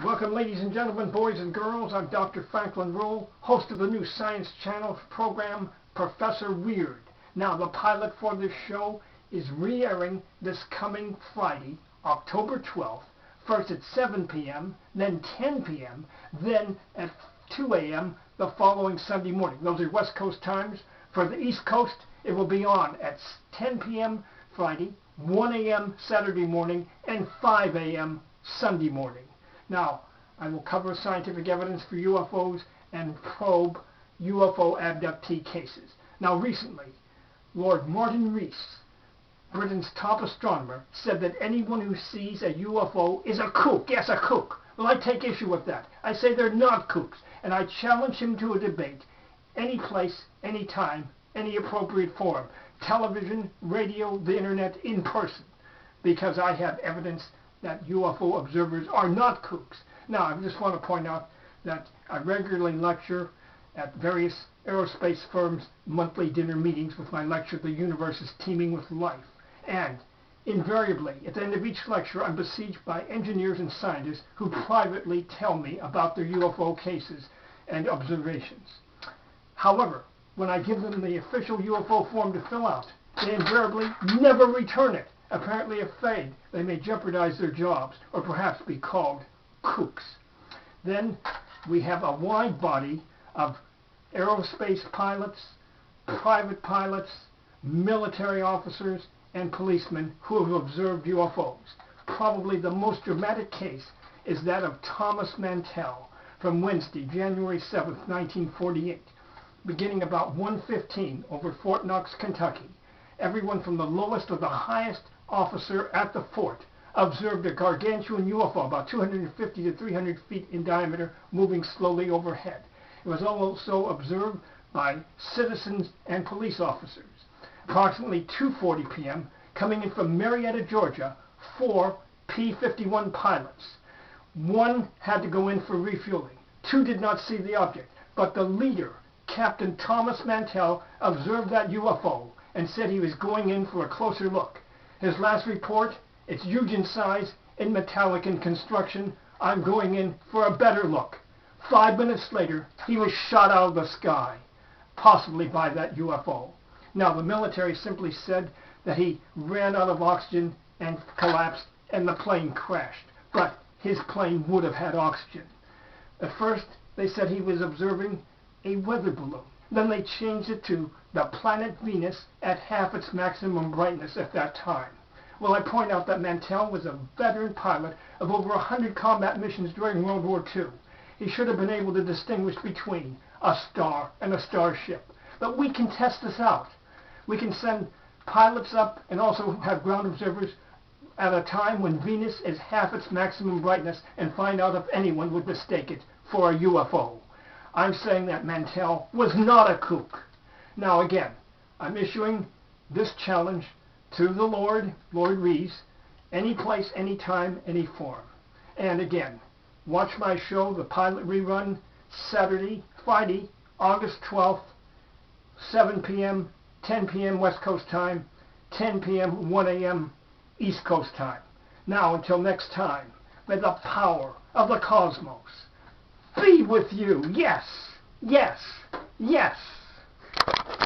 Welcome, ladies and gentlemen, boys and girls. I'm Dr. Franklin Ruehl, host of the new Science Channel program, Professor Weird. Now, the pilot for this show is re-airing this coming Friday, October 12th, first at 7 p.m., then 10 p.m., then at 2 a.m. the following Sunday morning. Those are West Coast times. For the East Coast, it will be on at 10 p.m. Friday, 1 a.m. Saturday morning, and 5 a.m. Sunday morning. Now, I will cover scientific evidence for UFOs and probe UFO abductee cases. Now, recently, Lord Martin Rees, Britain's top astronomer, said that anyone who sees a UFO is a kook. Yes, a kook. Well, I take issue with that. I say they're not kooks, and I challenge him to a debate, any place, any time, any appropriate forum, television, radio, the internet, in person, because I have evidence that UFO observers are not kooks. Now, I just want to point out that I regularly lecture at various aerospace firms' monthly dinner meetings with my lecture, The Universe is Teeming with Life. And invariably, at the end of each lecture, I'm besieged by engineers and scientists who privately tell me about their UFO cases and observations. However, when I give them the official UFO form to fill out, they invariably never return it, apparently afraid they may jeopardize their jobs or perhaps be called kooks. Then we have a wide body of aerospace pilots, private pilots, military officers, and policemen who have observed UFOs. Probably the most dramatic case is that of Thomas Mantell from Wednesday, January 7, 1948, beginning about 1:15 over Fort Knox, Kentucky. Everyone from the lowest to the highest officer at the fort observed a gargantuan UFO about 250 to 300 feet in diameter moving slowly overhead. It was also observed by citizens and police officers. Approximately 2:40 p.m., coming in from Marietta, Georgia, 4 P-51 pilots. One had to go in for refueling. 2 did not see the object, but the leader, Captain Thomas Mantell, observed that UFO and said he was going in for a closer look. His last report, it's huge in size and metallic in construction. I'm going in for a better look. 5 minutes later, he was shot out of the sky, possibly by that UFO. Now, the military simply said that he ran out of oxygen and collapsed and the plane crashed. But his plane would have had oxygen. At first, they said he was observing a weather balloon. Then they changed it to the planet Venus at half its maximum brightness at that time. Well, I point out that Mantell was a veteran pilot of over 100 combat missions during World War II. He should have been able to distinguish between a star and a starship. But we can test this out. We can send pilots up and also have ground observers at a time when Venus is half its maximum brightness and find out if anyone would mistake it for a UFO. I'm saying that Mantell was not a kook. Now again, I'm issuing this challenge to the Lord Rees, any place, any time, any form. And again, watch my show, the pilot rerun, Friday, August 12th, 7 p.m., 10 p.m. West Coast time, 10 p.m., 1 a.m. East Coast time. Now, until next time, may the power of the cosmos be with you. Yes, yes, yes.